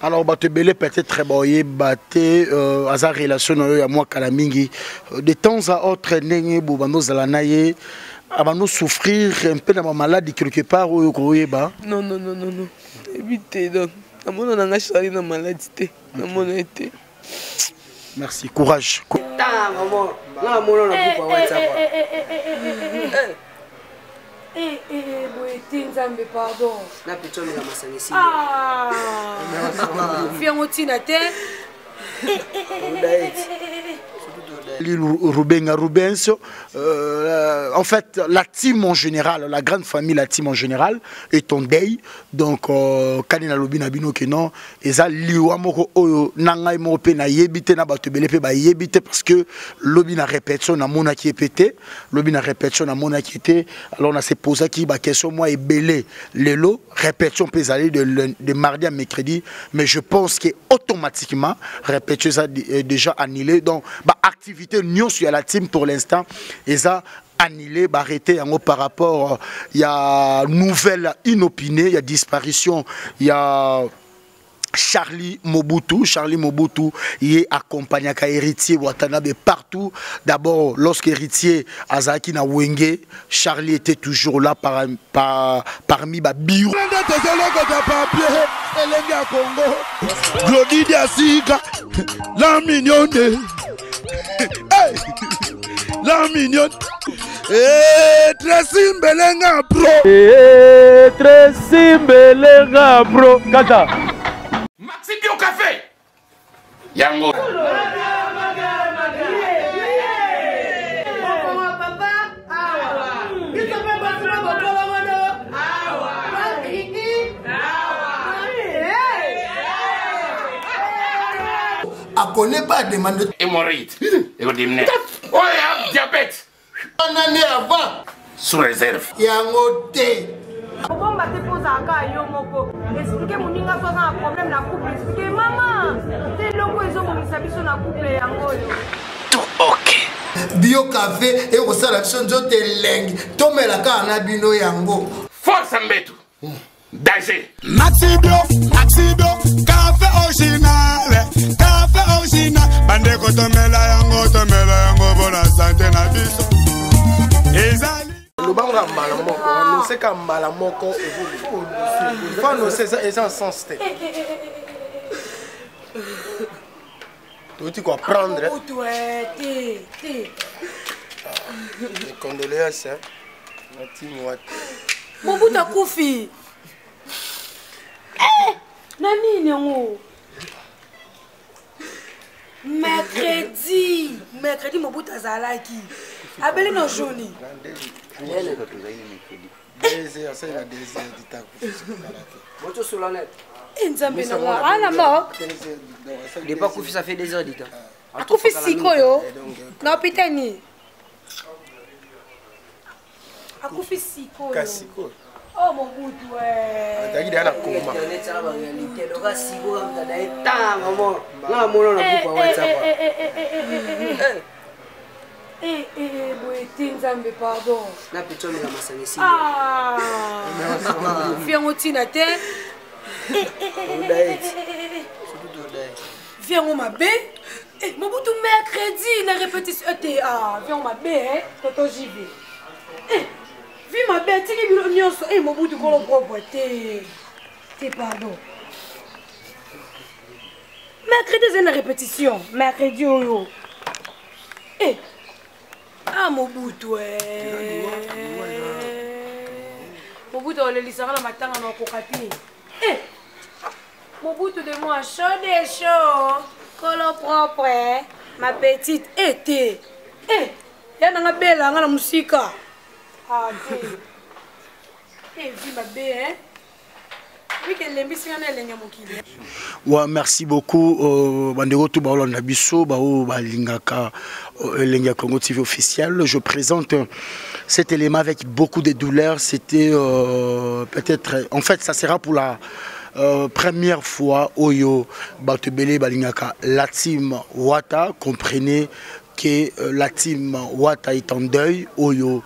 Alors, Batebele peut-être très boyé, batté, à sa relation avec moi, Kalamingi. De temps à autre, Nengi, Boubano Zalanaye, avant souffrir un peu de ma maladie quelque part où il Non, non, non, non, non. Évitez donc. À mon on a choisi la maladie. À mon été. Merci, courage. Maman, là, mon on a beaucoup à WhatsApp. Pardon. La petite on a massacré. Ah, viens au Tinate. Rubenso, en fait, la team en général, la grande famille, la team en général, est en deuil. Donc, Kanina Lobina Bino Kenon, et ça, Liwamoko, Nangai Mope, na yébite, na batebelepe, ba yébite, parce que Lobina répétition, na mona qui est pété, Lobina répétition, na mona qui était. Alors, on a se posé qui, bah, question, moi, et belé, les lots, répétition peut aller de mardi à mercredi, mais je pense qu'automatiquement, répétition, ça déjà annulé. Donc, bah, activité nous sur la team pour l'instant et ça annulé, arrêté par rapport il y a nouvelle inopinée, il y a disparition, il y a Charlie Mobutu, il est accompagné à héritier Watanabe partout. D'abord, lorsque héritier Azaki na Wenge, Charlie était toujours là parmi les bureaux. La mignonne. La mignonne. Tracy Mbelenga bro. Tracy Mbelenga bro. Kata. Maxi Bio Café. Yango. Connaît pas demande hémorroïde et au dîner. Oh, il y a diabète. Un année avant. Sous réserve. Il y a un hôtel. Pourquoi on va te poser à cas expliquer mon ninga soit un problème dans couple. Expliquer maman. C'est le coup ils ont mis sa biso dans couple yango. Tout ok. Bio café et au salation de lengue. Tomé la cana bino yango. Force Mbetu. Danger. Maxi Bio, café original. Bandeko tomela yango bona santé na biso. Ezali. Lobanga malamoko, on sait qu'à malamoko, faut c'est un sens tête. Tu quoi prendre? Mes condoléances, hein. Mobutu akufi. Nani nengo? Mercredi Mobutu azalaki. Abeli no journée. Nzambe na nga ala mok. Il n'est pas couffé, ça fait des heures d'ita. Akufi sikoyo. Na pitani. Akufi sikoyo. Oh mon Mobutu ouais. Dagide ana koma. Nzambe pardon. La petite on a massacré. Ah. Viens au Tinate. Viens au Mabé. Mobutu mercredi la répétition était viens au Mabé hein. Toto j'y vais. Vie ma bête, tu es mon bout de colon propre. T'es pardon. Mercredi, c'est une répétition. Mercredi, yo. Eh. Ah, mon bout, ouais. Mon bout, on le lissera le matin en ococati. Eh. Mon bout de moi, chaud et chaud. Colon propre. Ma petite été. Eh. Y'a n'a belle, y'a la musique. Ah, ouais, merci beaucoup. Je présente cet élément avec beaucoup de douleur. C'était peut-être... En fait, ça sera pour la première fois Oyo Batebele Balingaka. La team Wata, comprenez que la team Wata est en deuil. Oyo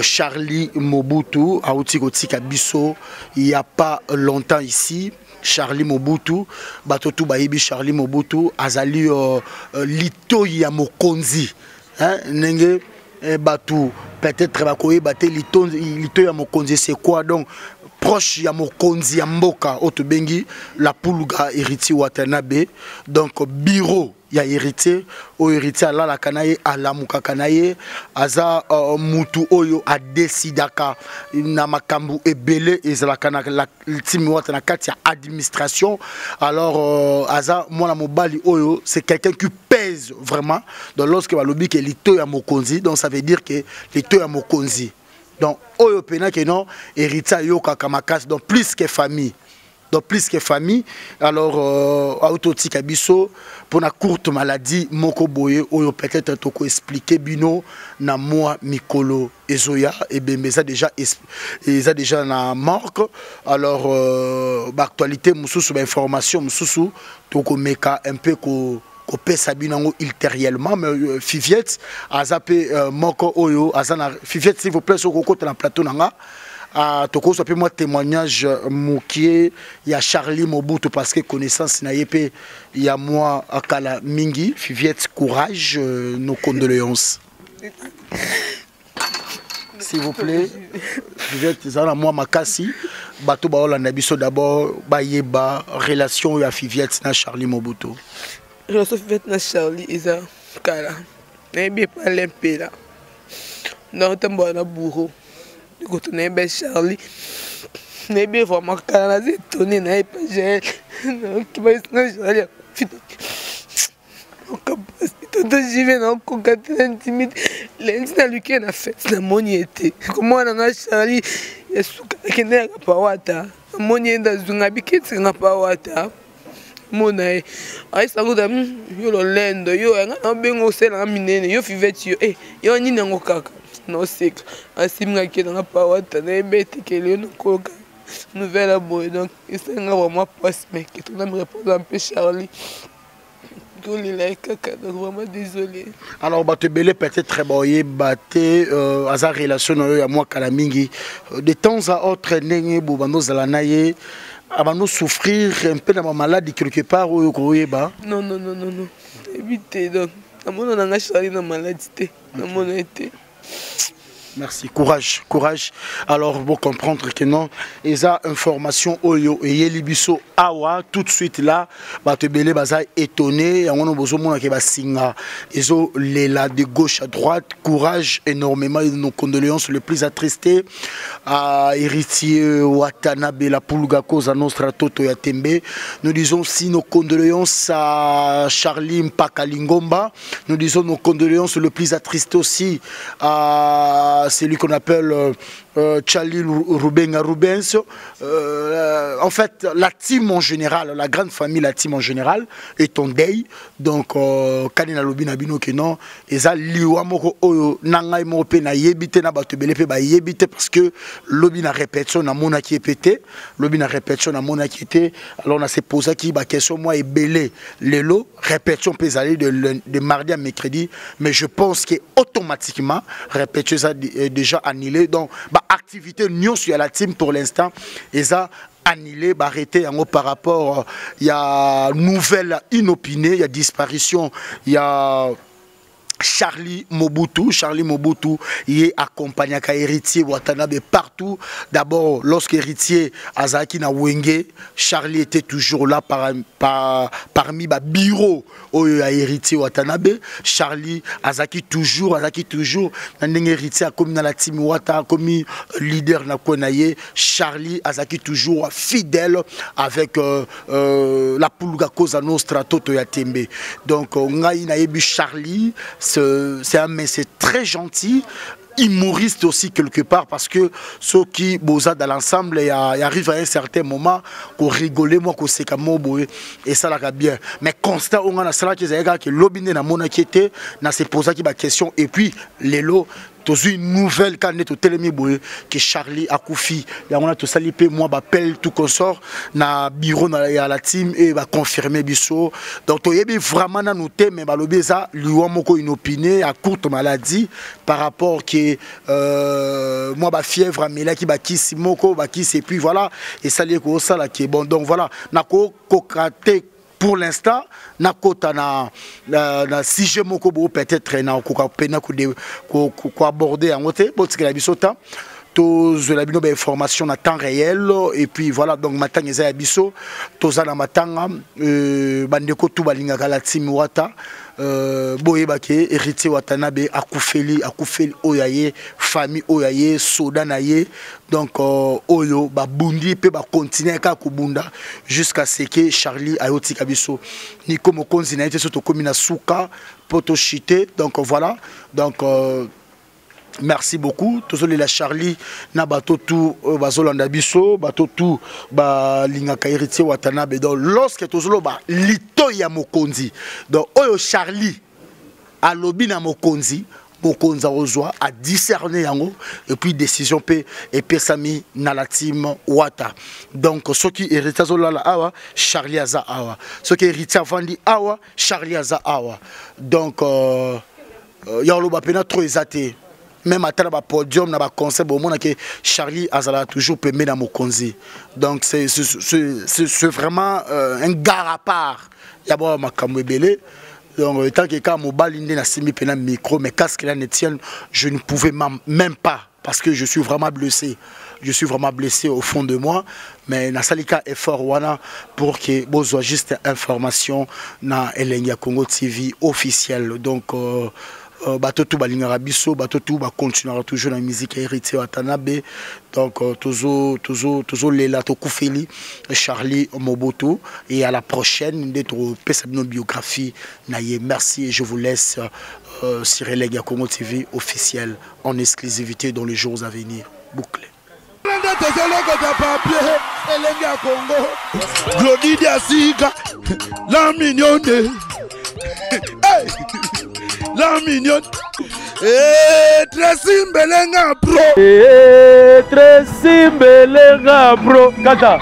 Charlie Mobutu, Aouti Kotika Bisso, il n'y a pas longtemps ici. Charlie Mobutu batotu bayibi Charlie Mobutu azali litoi ya mokonzi hein nenge batu peut-être bakoye baté litoi ya mokonzi c'est quoi donc proche ya mokonzi ya mboka otobengi la pulga héritier Watanabe donc bureau ya héritier o héritier ala la kanaye alamuka kanaye aza mutu oyo a décidaka na makambu ebele ezalaka na la timi wata na kati ya administration alors aza mwana mobali oyo c'est quelqu'un qui pèse vraiment donc lorsque balobi que lito ya mokonzi donc ça veut dire que lito ya mokonzi donc oyo pena que non héritier yo kakamakasi donc plus que famille. Donc plus que famille, alors autotika biso pour la courte maladie moko boye oyo peut-être toko expliquer bino na moi mikolo ezoya et ben mais ça déjà na marque alors actualité mususu ba information mususu toko meka un peu ko pesa binango ultérieurement mais Fiviette azapé moko oyo azana Fiviette s'il vous plaît sur côté na plateau nanga toko so pe moi témoignage mokié ya Charlie Mobutu parce que connaissance na yepé ya moi akala mingi Fiviette courage nos condoléances s'il vous plaît Fiviette zana moi makasi bato ba olanda biso d'abord ba yeba relation ya Fiviette na Charlie Mobutu relation Fiviette na Charlie isa kala na bien pas l'impé non tambo na bourreau quand on est Charlie, on est bien vraiment canalisé, on est pas gêné. Tu vas Charlie, on capacité de vivre dans le cadre intimide. L'instant lui qui a fait, c'est mon été. Comment on a Charlie, il est qui n'est pas wata. Mon est dans une habitude, c'est pas wata. Mon aïe, aïe ça vous donne, yo le lendo, yo un bien au sel en mine, yo Fiviette yo, yo ni n'en kaka. Non c'est ainsi moi qui n'a pas wata na bête que le no nouvelle aboy donc il s'est vraiment passe mec tu n'as me répondre un peu Charlie tous les like donc vraiment désolé alors bato belé peut-être très boyé baté asa relation ya moi kala mingi de temps à autre ndenge bobano zala naye abano souffrir un peu dans ma maladie quelque part ou koyeba non éviter donc na mona na Charlie na maladie na mona été. Merci, courage. Alors, vous comprendre que non, et ça, information, oyo, et yelibiso, awa, tout de suite là, bah, te belé, bah, ça, étonné, et on a besoin de singa, et ça, les là, de gauche à droite, courage, énormément, et nos condoléances les plus attristés, à héritier Watanabe, la Pulga, cause à nostra toto ya tembe. Nous disons aussi nos condoléances à Charlie Mpakalingomba, nous disons nos condoléances les plus attristés aussi à celui qu'on appelle Charlie Rubenga Rubens. En fait, la team en général, la grande famille, la team en général, est en deuil. Donc, Kanina Lobina Bino Kenon, et ça, Liwa Moko Oyo, Nanga Mope na yébité na batebele pe ba yébité parce que Lobina répétition na mona qui est pété, Lobina répétition na mona qui était. Alors, on a se posé qui ba question moi et belé les lots répétition peut aller de mardi à mercredi, mais je pense que automatiquement répétition ça déjà annulé. Donc, bah activité non sur la team pour l'instant et ça annulé, arrêté par rapport il y a nouvelle inopinée, il y a disparition, il y a Charlie Mobutu, il est accompagné à héritier Watanabe partout. D'abord, lorsque héritier Azaki na Wenge, Charlie était toujours là parmi les bureaux où il y a héritier Watanabe. Charlie Azaki toujours, héritier comme dans la team Wata, comme leader na Konaye. Charlie Azaki toujours fidèle avec la Pulga Cosa Nostra Toto Yatembe. Donc, on a eu Charlie. C'est un message très gentil, humoriste aussi quelque part parce que ceux qui bosa dans l'ensemble arrivent à un certain moment qu'on rigole moi qu'on sait comment et ça là bien mais constant on a ça là que l'obine na mona qui était na se poser qui ba question et puis les lots tozu une nouvelle quand net au telemi boye que Charlie a koufi ya on a to sali pe moi b'appelle tout consort na bureau na ya la team et va confirmer biso donc to yebi vraiment na noter mais balobi ça lui moko une opinion à courte maladie par rapport que moi ba fièvre mais là qui ba kisi moko ba kisi et puis voilà et ça lié ko ça là qui est bon donc voilà na ko kokate pour l'instant na kota na si je moko peut-être na ko pena ko aborder en côté parce que la bisota tous la bino information en temps réel et puis voilà donc matin ezaya biso toza na matanga bandeko tout balinga la team wata boyeba ke héritier Watanabe akufeli oyaye famille oyaye soda na ye donc oyo ba bundi pe ba continuer ka kubunda jusqu'à ce que Charlie ayoti kabiso ni comme konzi na été surtout comme na suka poto chité donc voilà donc merci beaucoup. Tous les la Charlie na bateau tout bazolanda biso bateau tout ba lingaka héritier Watanabe donc lorsque tous lo ba lito ya mokonzi donc oyo Charlie a lobby na mokonzi ozwa a discerner yango et puis décision pe et pesami na la team Wata donc ce qui héritier zolala awa Charlie aza awa ce qui héritier vandi awa Charlie aza awa donc ya lo ba pena trop exaté même à tel podium na ba concert au monde que Charlie azala toujours pemé dans mokonzi donc c'est vraiment un gars à part ya ba makambo ebele donc tant que quand mobile inde na simi pena micro mais casque là ne tient je ne pouvais même pas parce que je suis vraiment blessé au fond de moi mais na salika effort wana pour que bozo juste information na Elengia Congo TV officiel donc bateau tout balingara biso bateau tout ba continuera toujours la musique héritier Watanabe donc toujours lela to kufeli Charlie Mobutu et à la prochaine d'être pesabino biographie naye merci et je vous laisse sur Elengia Congo TV officiel en exclusivité dans les jours à venir bouclé la mignonne la mignonne très simbelenga bro très simbelenga bro kata